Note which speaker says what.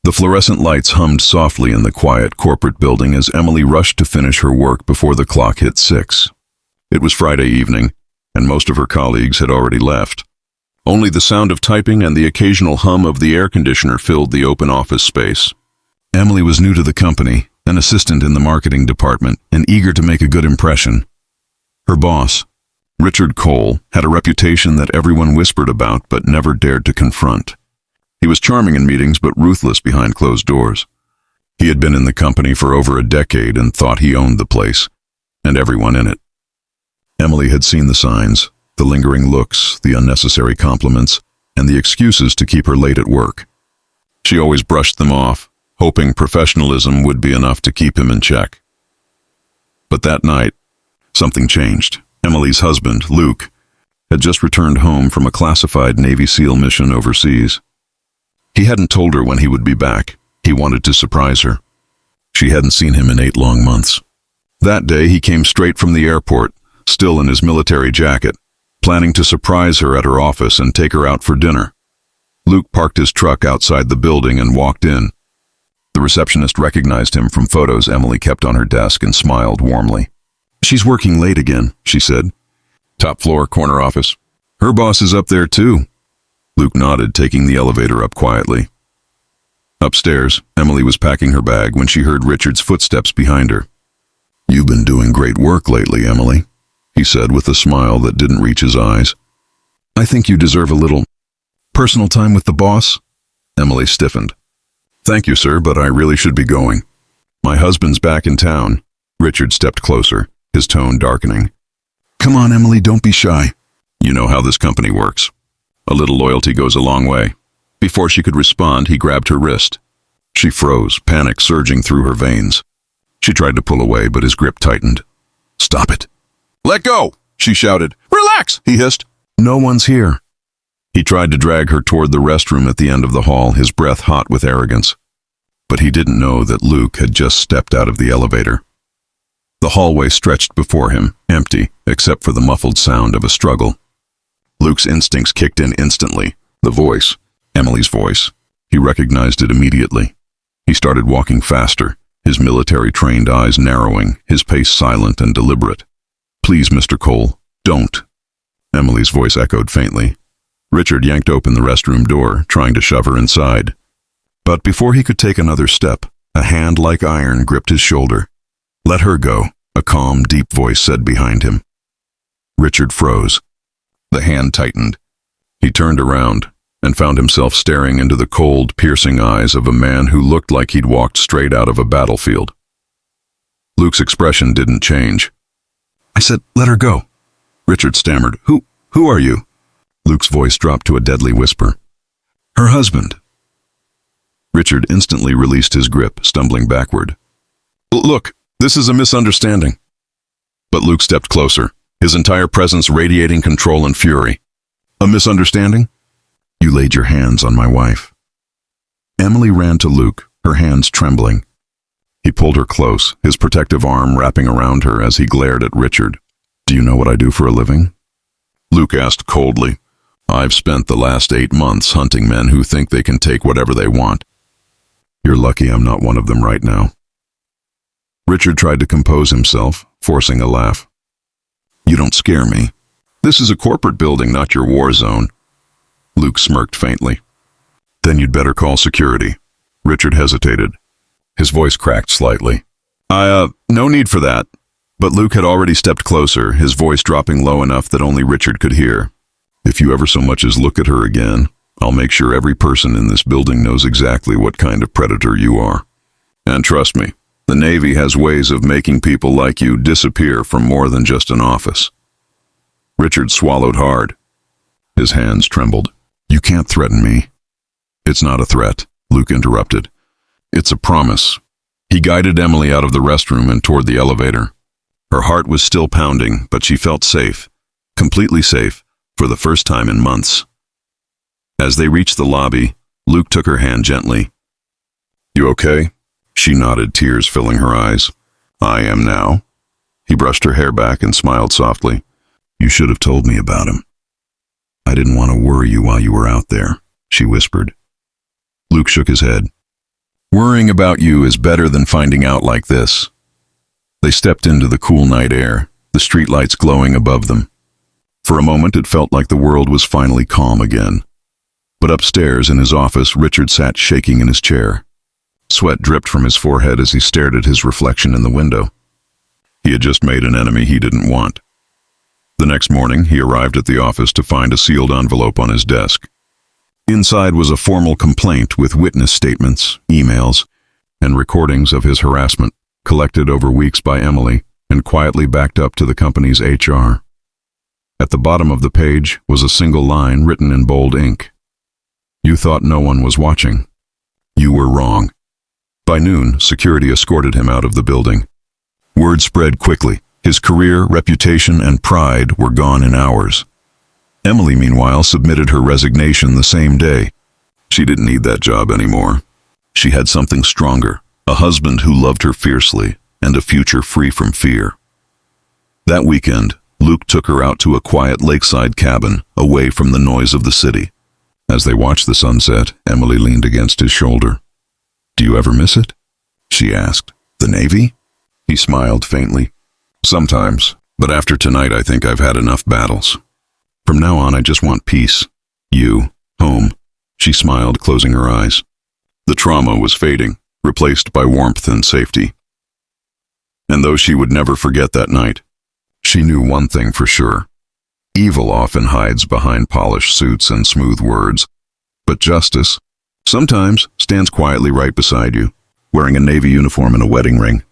Speaker 1: The fluorescent lights hummed softly in the quiet corporate building as Emily rushed to finish her work before the clock hit 6. It was Friday evening, and most of her colleagues had already left. Only the sound of typing and the occasional hum of the air conditioner filled the open office space. Emily was new to the company, an assistant in the marketing department, and eager to make a good impression. Her boss, Richard Cole, had a reputation that everyone whispered about but never dared to confront. He was charming in meetings but ruthless behind closed doors. He had been in the company for over a decade and thought he owned the place, and everyone in it. Emily had seen the signs, the lingering looks, the unnecessary compliments, and the excuses to keep her late at work. She always brushed them off, hoping professionalism would be enough to keep him in check. But that night, something changed. Emily's husband, Luke, had just returned home from a classified Navy SEAL mission overseas. He hadn't told her when he would be back. He wanted to surprise her. She hadn't seen him in 8 long months. That day he came straight from the airport, still in his military jacket, planning to surprise her at her office and take her out for dinner. Luke parked his truck outside the building and walked in. The receptionist recognized him from photos Emily kept on her desk and smiled warmly. "She's working late again," she said. "Top floor, corner office. Her boss is up there too." Luke nodded, taking the elevator up quietly. Upstairs, Emily was packing her bag when she heard Richard's footsteps behind her. "You've been doing great work lately, Emily," he said with a smile that didn't reach his eyes. "I think you deserve a little personal time with the boss." Emily stiffened. "Thank you, sir, but I really should be going. My husband's back in town." Richard stepped closer, his tone darkening. "Come on, Emily, don't be shy. You know how this company works. A little loyalty goes a long way." Before she could respond, he grabbed her wrist. She froze, panic surging through her veins. She tried to pull away, but his grip tightened. "Stop it." "Let go," she shouted. "Relax," he hissed. "No one's here." He tried to drag her toward the restroom at the end of the hall, his breath hot with arrogance. But he didn't know that Luke had just stepped out of the elevator. The hallway stretched before him, empty, except for the muffled sound of a struggle. Luke's instincts kicked in instantly. The voice, Emily's voice. He recognized it immediately. He started walking faster, his military-trained eyes narrowing, his pace silent and deliberate. "Please, Mr. Cole, don't." Emily's voice echoed faintly. Richard yanked open the restroom door, trying to shove her inside. But before he could take another step, a hand like iron gripped his shoulder. "Let her go," a calm, deep voice said behind him. Richard froze. The hand tightened. He turned around and found himself staring into the cold, piercing eyes of a man who looked like he'd walked straight out of a battlefield. Luke's expression didn't change. "I said, let her go." Richard stammered. Who are you?" Luke's voice dropped to a deadly whisper. "Her husband." Richard instantly released his grip, stumbling backward. "Look, this is a misunderstanding." But Luke stepped closer, his entire presence radiating control and fury. "A misunderstanding? You laid your hands on my wife." Emily ran to Luke, her hands trembling. He pulled her close, his protective arm wrapping around her as he glared at Richard. "Do you know what I do for a living?" Luke asked coldly. "I've spent the last 8 months hunting men who think they can take whatever they want. You're lucky I'm not one of them right now." Richard tried to compose himself, forcing a laugh. "You don't scare me. This is a corporate building, not your war zone." Luke smirked faintly. "Then you'd better call security." Richard hesitated. His voice cracked slightly. No need for that." But Luke had already stepped closer, his voice dropping low enough that only Richard could hear. "If you ever so much as look at her again, I'll make sure every person in this building knows exactly what kind of predator you are. And trust me, the Navy has ways of making people like you disappear from more than just an office." Richard swallowed hard. His hands trembled. "You can't threaten me." "It's not a threat," Luke interrupted. "It's a promise." He guided Emily out of the restroom and toward the elevator. Her heart was still pounding, but she felt safe, completely safe, for the first time in months. As they reached the lobby, Luke took her hand gently. "You okay?" She nodded, tears filling her eyes. "I am now." He brushed her hair back and smiled softly. "You should have told me about him." "I didn't want to worry you while you were out there," she whispered. Luke shook his head. Worrying about you is better than finding out like this." They stepped into the cool night air, the streetlights glowing above them. For a moment it felt like the world was finally calm again. But upstairs in his office, Richard sat shaking in his chair. Sweat dripped from his forehead as he stared at his reflection in the window. He had just made an enemy he didn't want. The next morning, he arrived at the office to find a sealed envelope on his desk. Inside was a formal complaint with witness statements, emails, and recordings of his harassment, collected over weeks by Emily and quietly backed up to the company's HR. At the bottom of the page was a single line written in bold ink. "You thought no one was watching. You were wrong." By noon, security escorted him out of the building. Word spread quickly. His career, reputation, and pride were gone in hours. Emily, meanwhile, submitted her resignation the same day. She didn't need that job anymore. She had something stronger, a husband who loved her fiercely, and a future free from fear. That weekend, Luke took her out to a quiet lakeside cabin, away from the noise of the city. As they watched the sunset, Emily leaned against his shoulder. "Do you ever miss it?" she asked. "The Navy?" He smiled faintly. "Sometimes, but after tonight I think I've had enough battles. From now on I just want peace. You, home." She smiled, closing her eyes. The trauma was fading, replaced by warmth and safety. And though she would never forget that night, she knew one thing for sure. Evil often hides behind polished suits and smooth words, but justice sometimes stands quietly right beside you, wearing a Navy uniform and a wedding ring.